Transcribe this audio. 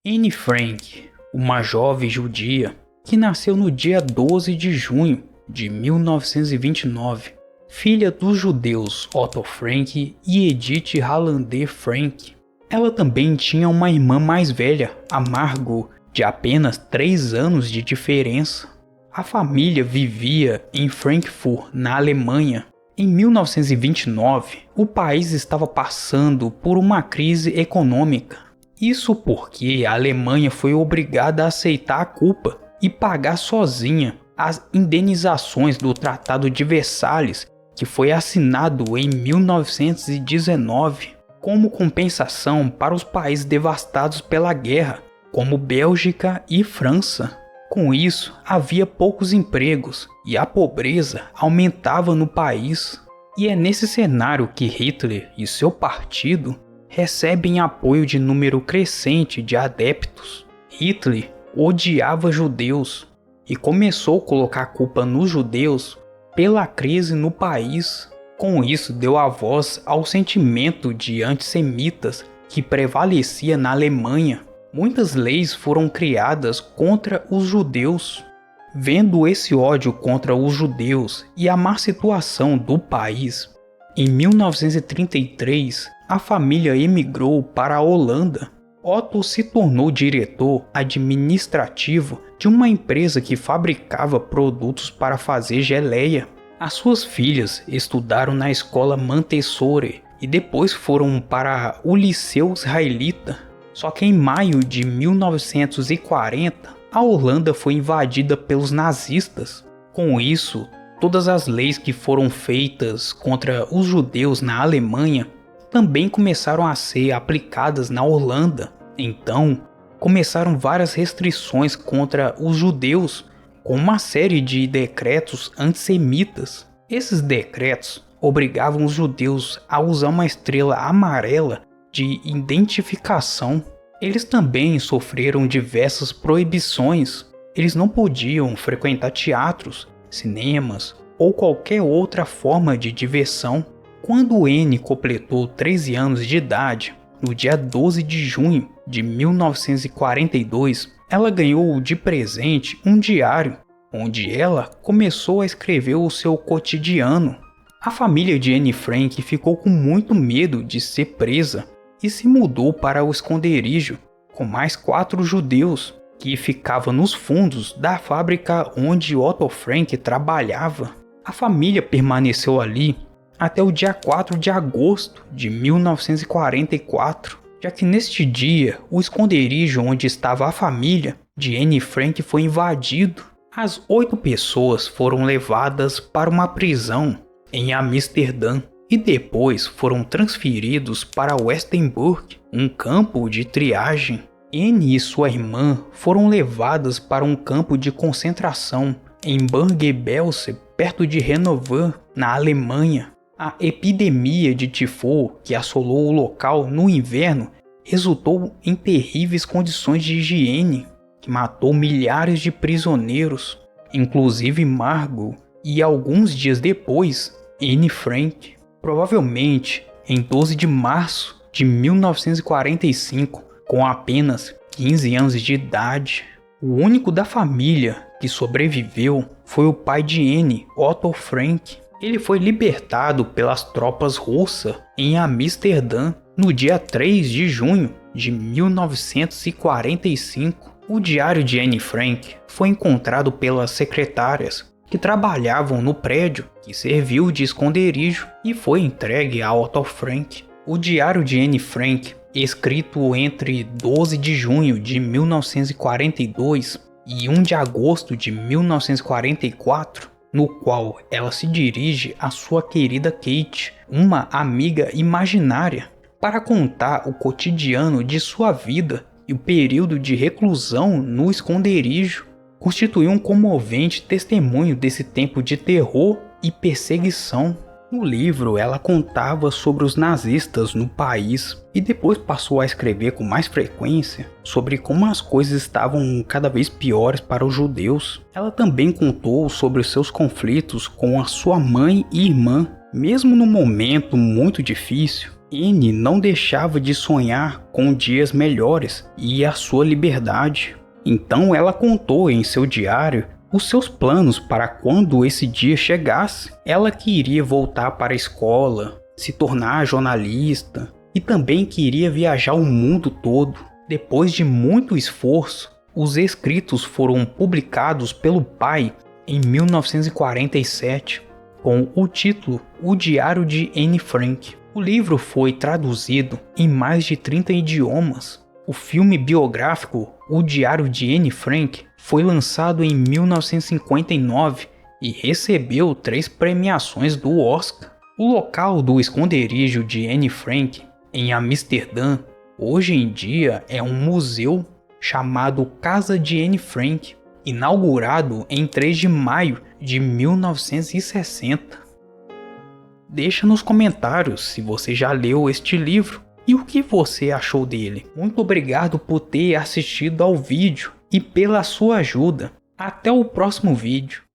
Anne Frank, uma jovem judia que nasceu no dia 12 de junho de 1929, filha dos judeus Otto Frank e Edith Hallander Frank. Ela também tinha uma irmã mais velha, a Margot, de apenas 3 anos de diferença. A família vivia em Frankfurt, na Alemanha. Em 1929, o país estava passando por uma crise econômica. Isso porque a Alemanha foi obrigada a aceitar a culpa e pagar sozinha as indenizações do Tratado de Versalhes, que foi assinado em 1919, como compensação para os países devastados pela guerra, como Bélgica e França. Com isso, havia poucos empregos e a pobreza aumentava no país. E é nesse cenário que Hitler e seu partido recebem apoio de número crescente de adeptos. Hitler odiava judeus e começou a colocar a culpa nos judeus pela crise no país. Com isso, deu a voz ao sentimento de antissemitas que prevalecia na Alemanha. Muitas leis foram criadas contra os judeus. Vendo esse ódio contra os judeus e a má situação do país, em 1933, a família emigrou para a Holanda. Otto se tornou diretor administrativo de uma empresa que fabricava produtos para fazer geleia. As suas filhas estudaram na escola Montessori e depois foram para o Liceu Israelita. Só que em maio de 1940, a Holanda foi invadida pelos nazistas. Com isso, todas as leis que foram feitas contra os judeus na Alemanha também começaram a ser aplicadas na Holanda. Então, começaram várias restrições contra os judeus, com uma série de decretos antissemitas. Esses decretos obrigavam os judeus a usar uma estrela amarela de identificação. Eles também sofreram diversas proibições. Eles não podiam frequentar teatros, cinemas ou qualquer outra forma de diversão. Quando Anne completou 13 anos de idade, no dia 12 de junho de 1942, ela ganhou de presente um diário, onde ela começou a escrever o seu cotidiano. A família de Anne Frank ficou com muito medo de ser presa e se mudou para o esconderijo com mais 4 judeus que ficavam nos fundos da fábrica onde Otto Frank trabalhava. A família permaneceu ali até o dia 4 de agosto de 1944, já que neste dia o esconderijo onde estava a família de Anne Frank foi invadido. As 8 pessoas foram levadas para uma prisão em Amsterdã e depois foram transferidos para Westerbork, um campo de triagem. Anne e sua irmã foram levadas para um campo de concentração em Bergen-Belsen, perto de Hannover, na Alemanha. A epidemia de tifo que assolou o local no inverno resultou em terríveis condições de higiene, que matou milhares de prisioneiros, inclusive Margot, e alguns dias depois, Anne Frank. Provavelmente em 12 de março de 1945, com apenas 15 anos de idade. O único da família que sobreviveu foi o pai de Anne, Otto Frank. Ele foi libertado pelas tropas russas em Amsterdã no dia 3 de junho de 1945. O diário de Anne Frank foi encontrado pelas secretárias que trabalhavam no prédio que serviu de esconderijo e foi entregue a Otto Frank. O diário de Anne Frank, escrito entre 12 de junho de 1942 e 1 de agosto de 1944, no qual ela se dirige à sua querida Kate, uma amiga imaginária, para contar o cotidiano de sua vida e o período de reclusão no esconderijo, constituiu um comovente testemunho desse tempo de terror e perseguição. No livro, ela contava sobre os nazistas no país e depois passou a escrever com mais frequência sobre como as coisas estavam cada vez piores para os judeus. Ela também contou sobre os seus conflitos com a sua mãe e irmã. Mesmo num momento muito difícil, Anne não deixava de sonhar com dias melhores e a sua liberdade. Então ela contou em seu diário os seus planos para quando esse dia chegasse. Ela queria voltar para a escola, se tornar jornalista e também queria viajar o mundo todo. Depois de muito esforço, os escritos foram publicados pelo pai em 1947, com o título O Diário de Anne Frank. O livro foi traduzido em mais de 30 idiomas. O filme biográfico O Diário de Anne Frank foi lançado em 1959 e recebeu 3 premiações do Oscar. O local do esconderijo de Anne Frank, em Amsterdã, hoje em dia é um museu chamado Casa de Anne Frank, inaugurado em 3 de maio de 1960. Deixa nos comentários se você já leu este livro e o que você achou dele. Muito obrigado por ter assistido ao vídeo e pela sua ajuda. Até o próximo vídeo.